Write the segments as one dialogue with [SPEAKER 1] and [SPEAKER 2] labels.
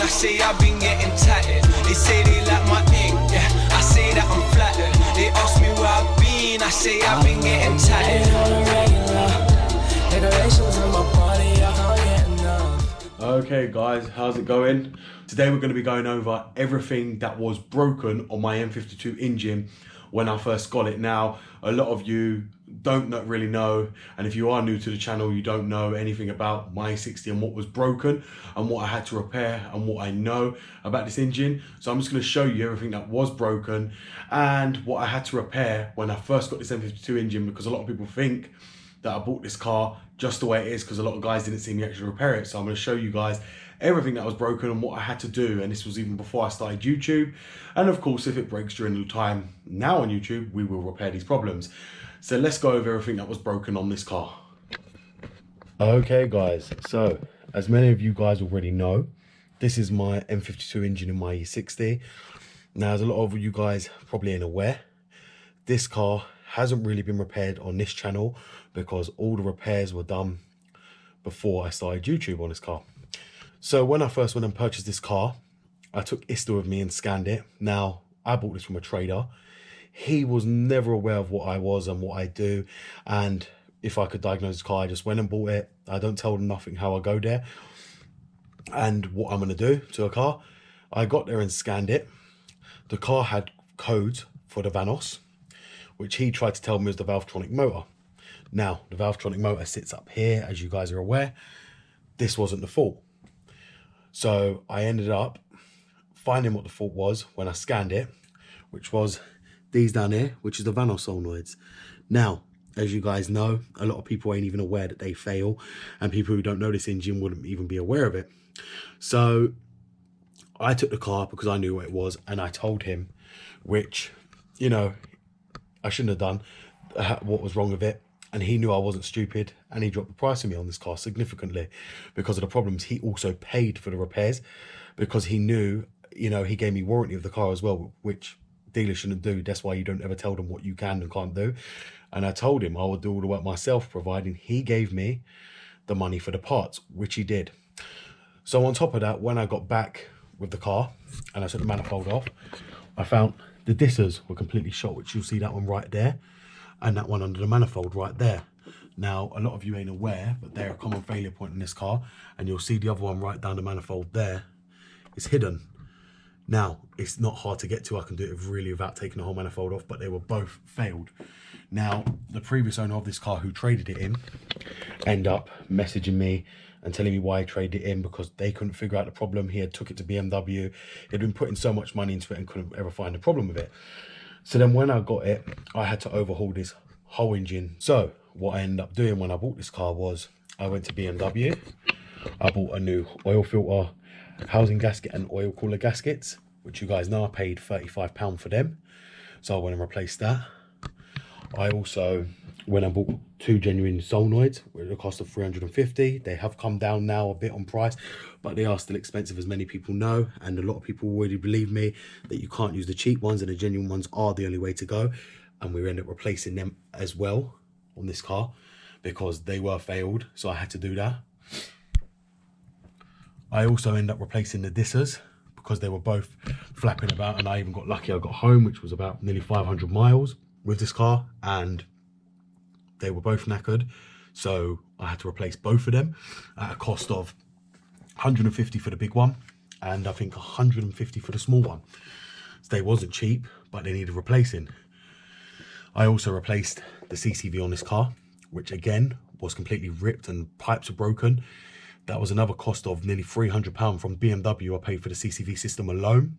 [SPEAKER 1] say I've been getting tatted. They say they like my ink, yeah. I say that I'm flattered. They ask me where I've been, I say I've been getting tatted. Decorations on my body, I can't get enough.
[SPEAKER 2] Okay guys, how's it going? Today we're going to be going over everything that was broken on my N52 engine when I first got it. Now, a lot of you don't really know, and if you are new to the channel, you don't know anything about my 60 and what was broken and what I had to repair and what I know about this engine. So I'm just going to show you everything that was broken and what I had to repair when I first got this N52 engine, because a lot of people think that I bought this car just the way it is because a lot of guys didn't see me actually repair it. So I'm going to show you guys everything that was broken and what I had to do, and this was even before I started YouTube. And of course, if it breaks during the time now on YouTube, we will repair these problems. So let's go over everything that was broken on this car. Okay guys, so as many of you guys already know, this is my N52 engine in my E60. Now, as a lot of you guys probably ain't aware, this car hasn't really been repaired on this channel because all the repairs were done before I started YouTube on this car. So when I first went and purchased this car, I took Ista with me and scanned it. Now, I bought this from a trader. He was never aware of what I was and what I do, and if I could diagnose this car, I just went and bought it. I don't tell them nothing how I go there and what I'm going to do to a car. I got there and scanned it. The car had codes for the Vanos, which he tried to tell me was the Valvetronic motor. Now, the Valvetronic motor sits up here, as you guys are aware. This wasn't the fault. So I ended up finding what the fault was when I scanned it, which was these down here, which is the Vanos solenoids. Now, as you guys know, a lot of people ain't even aware that they fail, and people who don't know this engine wouldn't even be aware of it. So I took the car because I knew what it was, and I told him, which, you know, I shouldn't have done, what was wrong with it. And he knew I wasn't stupid, and he dropped the price of me on this car significantly because of the problems. He also paid for the repairs because he knew, you know, he gave me warranty of the car as well, which dealers shouldn't do. That's why you don't ever tell them what you can and can't do. And I told him I would do all the work myself, providing he gave me the money for the parts, which he did. So on top of that, when I got back with the car and I took the manifold off, I found the dissers were completely shot, which you'll see that one right there, and that one under the manifold right there. Now, a lot of you ain't aware, but they're a common failure point in this car, and you'll see the other one right down the manifold there is hidden. Now, it's not hard to get to. I can do it really without taking the whole manifold off, but they were both failed. Now, the previous owner of this car who traded it in ended up messaging me and telling me why he traded it in, because they couldn't figure out the problem. He had took it to BMW. He'd been putting so much money into it and couldn't ever find a problem with it. So then when I got it, I had to overhaul this whole engine. So what I ended up doing when I bought this car was I went to BMW. I bought a new oil filter, housing gasket and oil cooler gaskets, which you guys know I paid £35 for them. So I went and replaced that. I also went and bought 2 genuine solenoids with a cost of £350. They have come down now a bit on price, but they are still expensive, as many people know, and a lot of people already believe me that you can't use the cheap ones, and the genuine ones are the only way to go. And we ended up replacing them as well on this car because they were failed, so I had to do that. I also ended up replacing the dissers because they were both flapping about, and I even got lucky. I got home, which was about nearly 500 miles with this car, and they were both knackered, so I had to replace both of them at a cost of 150 for the big one and I think 150 for the small one. So they wasn't cheap, but they needed replacing. I also replaced the CCV on this car, which again was completely ripped and pipes were broken. That was another cost of nearly £300 from BMW. I paid for the CCV system alone.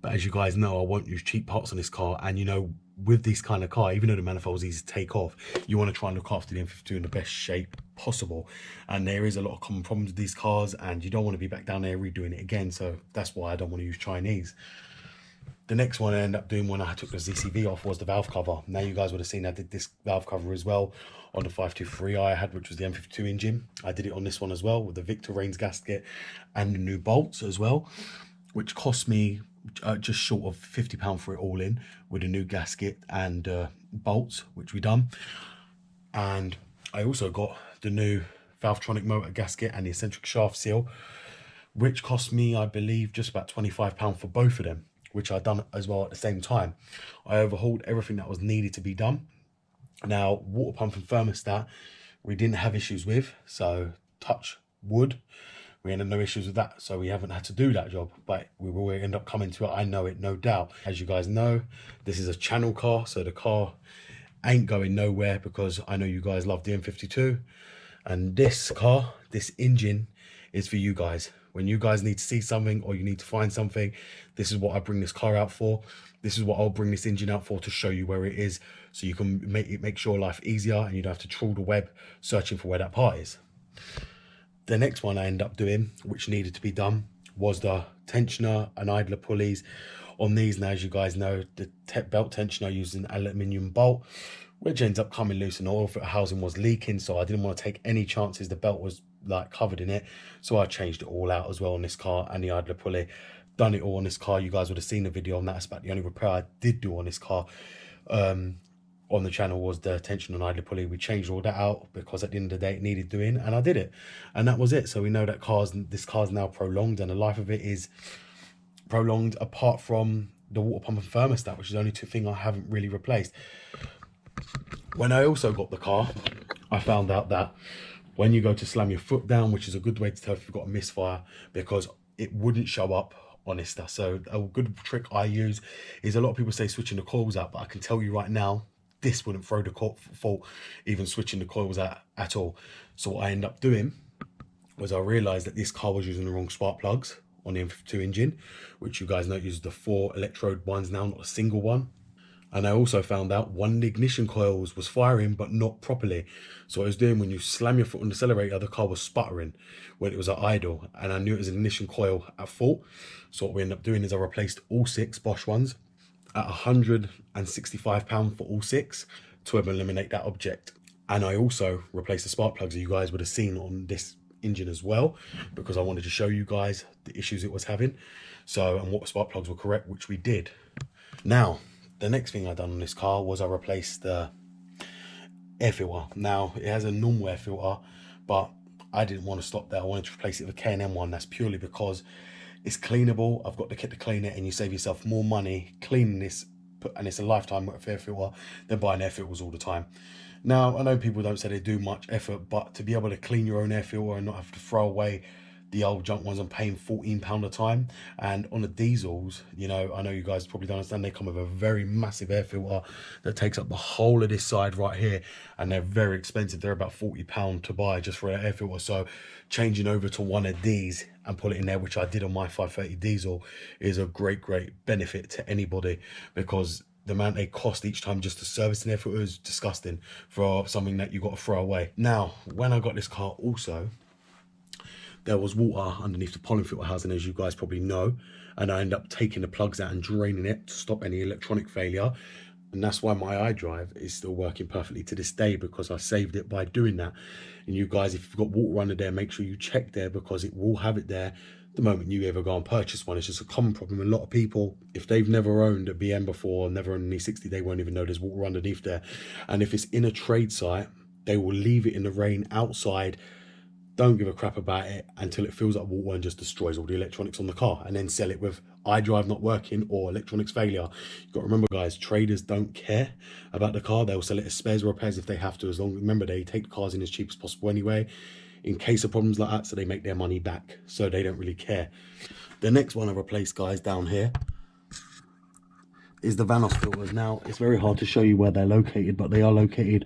[SPEAKER 2] But as you guys know, I won't use cheap parts on this car, and you know, with this kind of car, even though the manifold's easy to take off, you want to try and look after the N52 in the best shape possible. And there is a lot of common problems with these cars, and you don't want to be back down there redoing it again. So that's why I don't want to use Chinese. The next one I ended up doing when I took the ZCV off was the valve cover. Now you guys would have seen I did this valve cover as well on the 523i I had, which was the N52 engine. I did it on this one as well with the Victor Reigns gasket and the new bolts as well, which cost me just short of £50 for it all in, with a new gasket and bolts, which we done. And I also got the new Valvetronic motor gasket and the eccentric shaft seal, which cost me, I believe, just about £25 for both of them, which I done as well at the same time. I overhauled everything that was needed to be done. Now, water pump and thermostat, we didn't have issues with, so touch wood, we had no issues with that, so we haven't had to do that job, but we will end up coming to it, I know it, no doubt. As you guys know, this is a channel car, so the car ain't going nowhere, because I know you guys love the N52, and this car, this engine, is for you guys. When you guys need to see something or you need to find something, this is what I bring this car out for. This is what I'll bring this engine out for, to show you where it is, so you can make your life easier and you don't have to trawl the web searching for where that part is. The next one I ended up doing, which needed to be done, was the tensioner and idler pulleys on these. Now, as you guys know, the belt tensioner used an aluminium bolt, which ends up coming loose, and the oil filter housing was leaking, so I didn't want to take any chances. The belt was like covered in it, so I changed it all out as well on this car, and the idler pulley, done it all on this car. You guys would have seen the video on that. That's about the only repair I did do on this car on the channel, was the tension and idler pulley. We changed all that out because at the end of the day it needed doing, and I did it, and that was it. So we know that this car's now prolonged, and the life of it is prolonged, apart from the water pump and thermostat, which is the only two things I haven't really replaced. When I also got the car, I found out that when you go to slam your foot down, which is a good way to tell if you've got a misfire, because it wouldn't show up on this stuff. So a good trick I use is, a lot of people say switching the coils out, but I can tell you right now, this wouldn't throw the fault even switching the coils out at all. So what I ended up doing was, I realized that this car was using the wrong spark plugs on the N52 engine, which you guys know uses the 4 electrode ones now, not a single one. And I also found out one of the ignition coils was firing, but not properly. So what I was doing, when you slam your foot on the accelerator, the car was sputtering when it was at idle, and I knew it was an ignition coil at fault. So what we ended up doing is, I replaced all 6 Bosch ones at £165 for all 6 to eliminate that object. And I also replaced the spark plugs that you guys would have seen on this engine as well, because I wanted to show you guys the issues it was having. So, and what spark plugs were correct, which we did. Now, the next thing I done on this car was I replaced the air filter. Now, it has a normal air filter, but I didn't want to stop there. I wanted to replace it with a K&M one. That's purely because it's cleanable. I've got the kit to clean it, and you save yourself more money cleaning this, and it's a lifetime worth of air filter, than buying air filters all the time. Now, I know people don't say they do much effort, but to be able to clean your own air filter and not have to throw away the old junk ones, I'm paying £14 a time. And on the diesels, you know, I know you guys probably don't understand, they come with a very massive air filter that takes up the whole of this side right here, and they're very expensive. They're about £40 to buy just for an air filter. So changing over to one of these and put it in there, which I did on my 530 diesel, is a great benefit to anybody, because the amount they cost each time just to service an air filter is disgusting for something that you got to throw away. Now, when I got this car also, there was water underneath the pollen filter housing, as you guys probably know, and I ended up taking the plugs out and draining it to stop any electronic failure. And that's why my iDrive is still working perfectly to this day, because I saved it by doing that. And you guys, if you've got water under there, make sure you check there, because it will have it there the moment you ever go and purchase one. It's just a common problem. A lot of people, if they've never owned a BM before, never owned an E60, they won't even know there's water underneath there. And if it's in a trade site, they will leave it in the rain outside, don't give a crap about it until it fills up water and just destroys all the electronics on the car, and then sell it with iDrive not working or electronics failure. You've got to remember, guys, traders don't care about the car. They'll sell it as spares or repairs if they have to, as long as, remember, they take the cars in as cheap as possible anyway, in case of problems like that, so they make their money back. So they don't really care. The next one I replaced, guys, down here is the Vanos filters. Now, it's very hard to show you where they're located, but they are located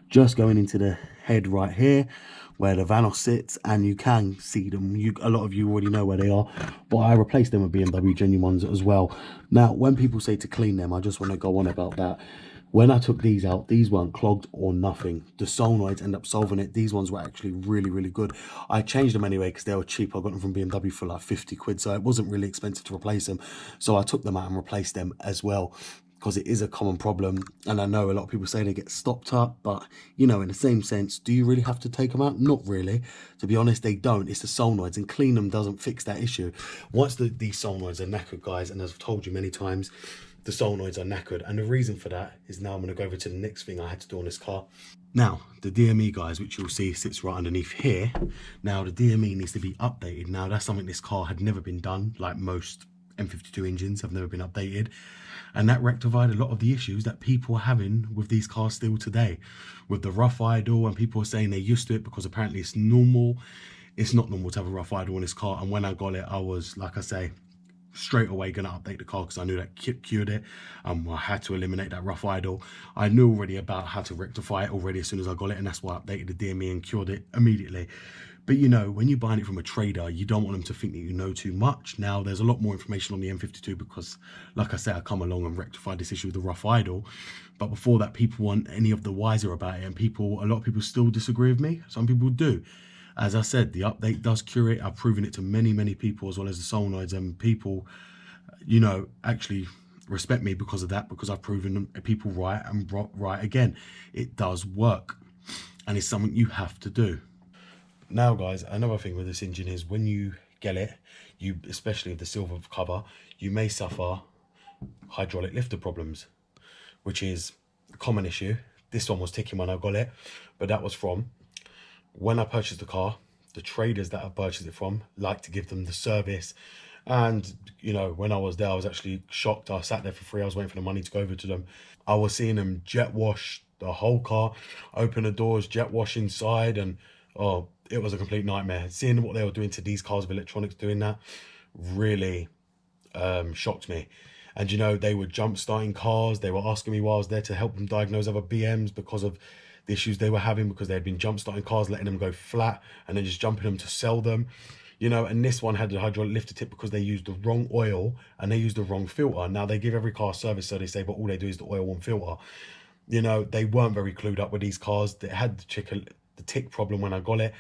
[SPEAKER 2] just going into the head right here, where the Vanos sits, and you can see them. A lot of you already know where they are, but I replaced them with BMW genuine ones as well. Now, when people say to clean them, I just want to go on about that. When I took these out, these weren't clogged or nothing. The solenoids end up solving it. These ones were actually really good. I changed them anyway because they were cheap. I got them from BMW for like 50 quid, so it wasn't really expensive to replace them. So I took them out and replaced them as well, because it is a common problem. And I know a lot of people say they get stopped up, but you know, in the same sense, do you really have to take them out? Not really. To be honest, they don't. It's the solenoids, and clean them doesn't fix that issue. Once these solenoids are knackered, guys, and as I've told you many times, the solenoids are knackered. And the reason for that is, now I'm going to go over to the next thing I had to do on this car. Now, the DME, guys, which you'll see sits right underneath here. Now, the DME needs to be updated. Now, that's something this car had never been done, like most M52 engines have never been updated. And that rectified a lot of the issues that people are having with these cars still today. With the rough idle, and people are saying they're used to it because apparently it's normal. It's not normal to have a rough idle in this car. And when I got it, I was, like I say, straight away going to update the car because I knew that kit cured it. I had to eliminate that rough idle. I knew already about how to rectify it already as soon as I got it, and that's why I updated the DME and cured it immediately. But you know, when you're buying it from a trader, you don't want them to think that you know too much. Now, there's a lot more information on the M52 because, like I say, I come along and rectified this issue with the rough idle. But before that, people weren't any of the wiser about it, and a lot of people still disagree with me. Some people do. As I said, the update does cure it. I've proven it to many, many people, as well as the solenoids, and people, you know, actually respect me because of that, because I've proven people right and right again. It does work, and it's something you have to do. Now, guys, another thing with this engine is when you get it, especially with the silver cover, you may suffer hydraulic lifter problems, which is a common issue. This one was ticking when I got it, but that was from when I purchased the car. The traders that I purchased it from like to give them the service. And, you know, when I was there, I was actually shocked. I sat there for 3 hours waiting for the money to go over to them. I was seeing them jet wash the whole car, open the doors, jet wash inside, and oh, it was a complete nightmare. Seeing what they were doing to these cars with electronics doing that really shocked me. And, you know, they were jump starting cars. They were asking me while I was there to help them diagnose other BMs because of the issues they were having, because they had been jump starting cars, letting them go flat and then just jumping them to sell them. You know, and this one had the hydraulic lifter tip because they used the wrong oil and they used the wrong filter. Now, they give every car service, so they say, but all they do is the oil and filter. You know, they weren't very clued up with these cars. They had the tick problem when I got it.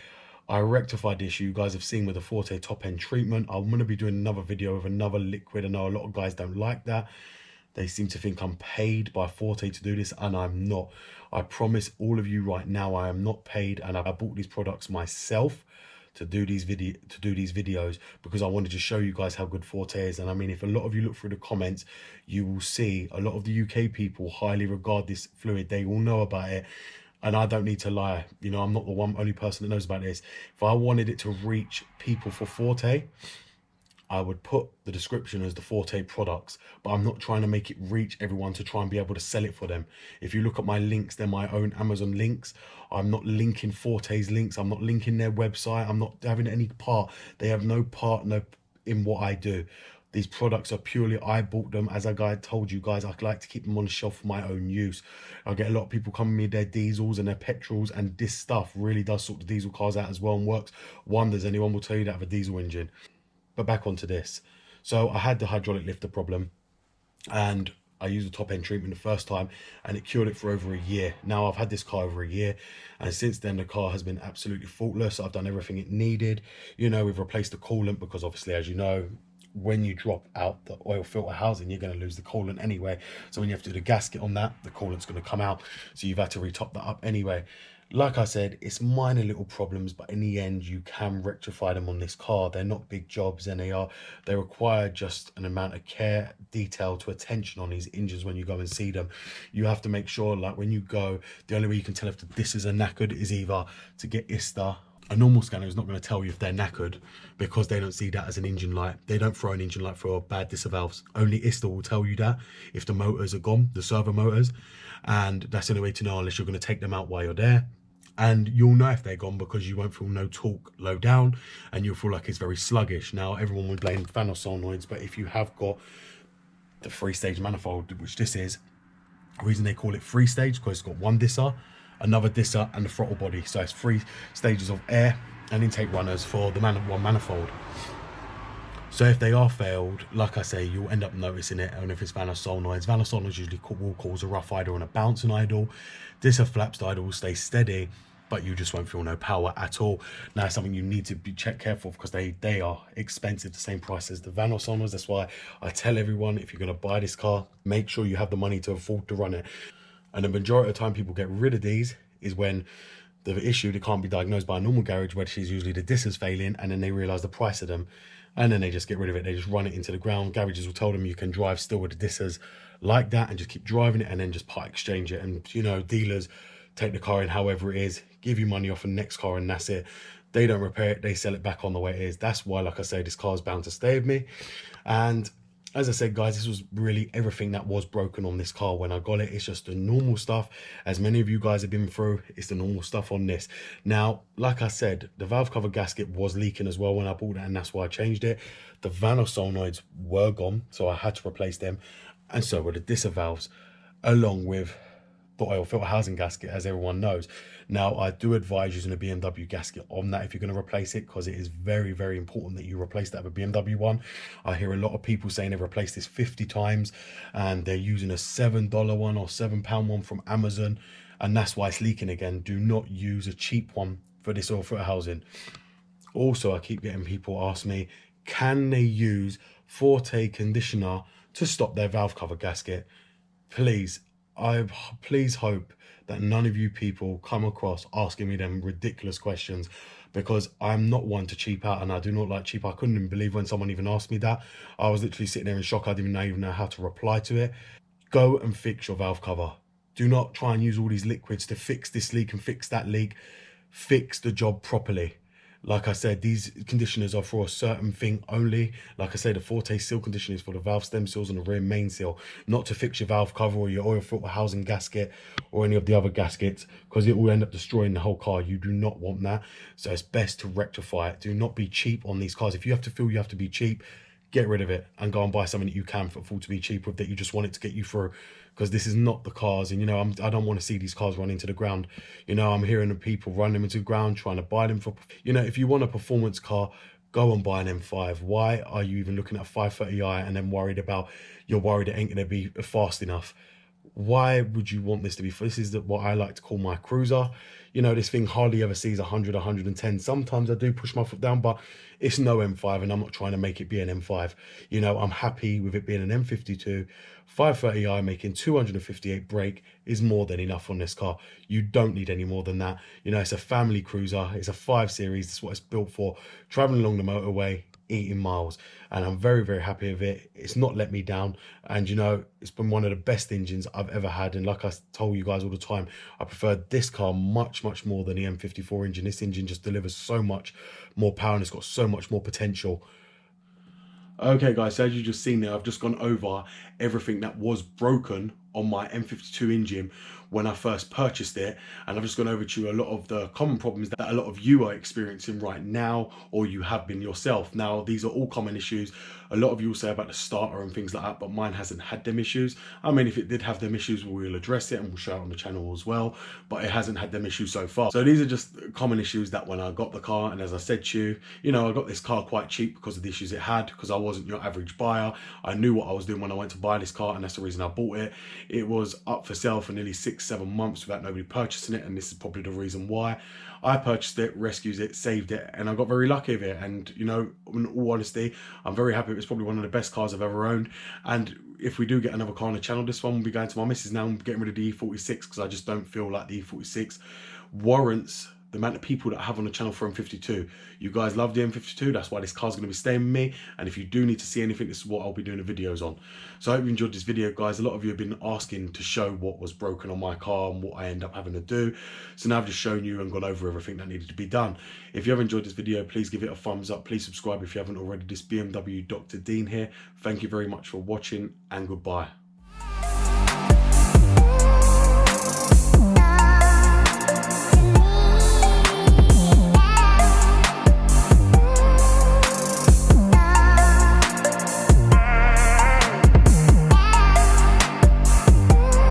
[SPEAKER 2] I rectified the issue you guys have seen with the Forte top end treatment. I'm going to be doing another video of another liquid. I know a lot of guys don't like that. They seem to think I'm paid by Forte to do this, and I'm not. I promise all of you right now, I am not paid, and I bought these products myself to do these videos because I wanted to show you guys how good Forte is. And I mean, if a lot of you look through the comments, you will see a lot of the UK people highly regard this fluid. They all know about it. And I don't need to lie. You know, I'm not the only person that knows about this. If I wanted it to reach people for Forte, I would put the description as the Forte products, but I'm not trying to make it reach everyone to try and be able to sell it for them. If you look at my links, they're my own Amazon links. I'm not linking Forte's links. I'm not linking their website. I'm not having any part. They have no part in what I do. These products are purely, I bought them. As I told you guys, I like to keep them on the shelf for my own use. I get a lot of people coming me their diesels and their petrols, and this stuff really does sort the diesel cars out as well and works wonders. Anyone will tell you that of a diesel engine. But back onto this. So I had the hydraulic lifter problem, and I used the top end treatment the first time, and it cured it for over a year. Now I've had this car over a year, and since then the car has been absolutely faultless. I've done everything it needed. You know, we've replaced the coolant because obviously, as you know, when you drop out the oil filter housing, you're going to lose the coolant anyway. So when you have to do the gasket on that, the coolant's going to come out. So you've had to retop that up anyway. Like I said, it's minor little problems, but in the end, you can rectify them on this car. They're not big jobs, and they require just an amount of care, detail to attention on these engines when you go and see them. You have to make sure, like when you go, the only way you can tell if the discs are knackered is either to get ISTA. A normal scanner is not going to tell you if they're knackered because they don't see that as an engine light. They don't throw an engine light for bad disvalves. Only ISTA will tell you that if the motors are gone, the servo motors. And that's the only way to know, unless you're going to take them out while you're there. And you'll know if they're gone because you won't feel no torque low down, and you'll feel like it's very sluggish. Now, everyone would blame fan solenoids, but if you have got the 3-stage manifold, which this is, the reason they call it 3-stage because it's got one disser, another disser, and the throttle body. So it's 3 stages of air and intake runners for the one manifold. So if they are failed, like I say, you'll end up noticing it. And if it's van solenoids usually will cause a rough idle and a bouncing idle. Disser flaps, the idle will stay steady, but you just won't feel no power at all. Now, it's something you need to be careful because they are expensive, the same price as the van solenoids. That's why I tell everyone, if you're going to buy this car, make sure you have the money to afford to run it. And the majority of the time people get rid of these is when the issue, they can't be diagnosed by a normal garage, which is usually the disc is failing, and then they realise the price of them, and then they just get rid of it. They just run it into the ground. Garages will tell them you can drive still with the discs like that and just keep driving it, and then just part exchange it. And, you know, dealers take the car in however it is, give you money off the next car, and that's it. They don't repair it, they sell it back on the way it is. That's why, like I say, this car's bound to stay with me. And as I said, guys, this was really everything that was broken on this car when I got it. It's just the normal stuff. As many of you guys have been through, it's the normal stuff on this. Now, like I said, the valve cover gasket was leaking as well when I bought it, and that's why I changed it. The Vanos solenoids were gone, so I had to replace them. And so were the disvalves, along with the oil filter housing gasket, as everyone knows. Now, I do advise using a BMW gasket on that if you're going to replace it, because it is very, very important that you replace that with a BMW one. I hear a lot of people saying they've replaced this 50 times and they're using a $7 one or £7 one from Amazon, and that's why it's leaking again. Do not use a cheap one for this oil filter housing. Also, I keep getting people ask me, can they use Forte conditioner to stop their valve cover gasket? Please, I please hope that none of you people come across asking me them ridiculous questions, because I'm not one to cheap out, and I do not like cheap. I couldn't even believe when someone even asked me that. I was literally sitting there in shock. I didn't even know how to reply to it. Go and fix your valve cover. Do not try and use all these liquids to fix this leak and fix that leak. Fix the job properly. Like I said, these conditioners are for a certain thing only. Like I said, the Forte seal conditioner is for the valve stem seals and the rear main seal, not to fix your valve cover or your oil filter housing gasket or any of the other gaskets, because it will end up destroying the whole car. You do not want that. So it's best to rectify it. Do not be cheap on these cars. If you have to feel you have to be cheap, get rid of it and go and buy something that you can afford to be cheap with, that you just want it to get you through. Because this is not the cars, and you know, I don't want to see these cars run into the ground. You know, I'm hearing the people run them into the ground trying to buy them for, you know, if you want a performance car, go and buy an M5. Why are you even looking at a 530i and then you're worried it ain't going to be fast enough? Why would you want this to be? This is what I like to call my cruiser. You know, this thing hardly ever sees 100, 110. Sometimes I do push my foot down, but it's no M5, and I'm not trying to make it be an M5. You know, I'm happy with it being an M52. 530i making 258 brake is more than enough on this car. You don't need any more than that. You know, it's a family cruiser. It's a 5 Series. That's what it's built for. Traveling along the motorway, eating miles, and I'm very, very happy with it. It's not let me down, and you know, it's been one of the best engines I've ever had. And like I told you guys all the time, I prefer this car much more than the M54 engine. This engine just delivers so much more power, and it's got so much more potential. Okay guys, so as you just seen there, I've just gone over everything that was broken on my M52 engine when I first purchased it, and I've just gone over to you a lot of the common problems that a lot of you are experiencing right now, or you have been yourself. Now, these are all common issues. A lot of you will say about the starter and things like that, but mine hasn't had them issues. I mean, if it did have them issues, we'll address it and we'll show it on the channel as well, but it hasn't had them issues so far. So these are just common issues that when I got the car, and as I said to you, you know, I got this car quite cheap because of the issues it had, because I wasn't your average buyer. I knew what I was doing when I went to buy this car, and that's the reason I bought it. It was up for sale for nearly 6-7 months without nobody purchasing it, and this is probably the reason why. I purchased it, rescued it, saved it, and I got very lucky with it. And you know, in all honesty, I'm very happy. It's probably one of the best cars I've ever owned. And if we do get another car on the channel, this one will be going to my missus now. I'm getting rid of the E46 because I just don't feel like the E46 warrants the amount of people that I have on the channel for M52. You guys love the M52, that's why this car's going to be staying with me, and if you do need to see anything, this is what I'll be doing the videos on. So I hope you enjoyed this video, guys. A lot of you have been asking to show what was broken on my car and what I end up having to do. So now I've just shown you and gone over everything that needed to be done. If you have enjoyed this video, please give it a thumbs up. Please subscribe if you haven't already. This BMW Dr. Dean here. Thank you very much for watching, and goodbye.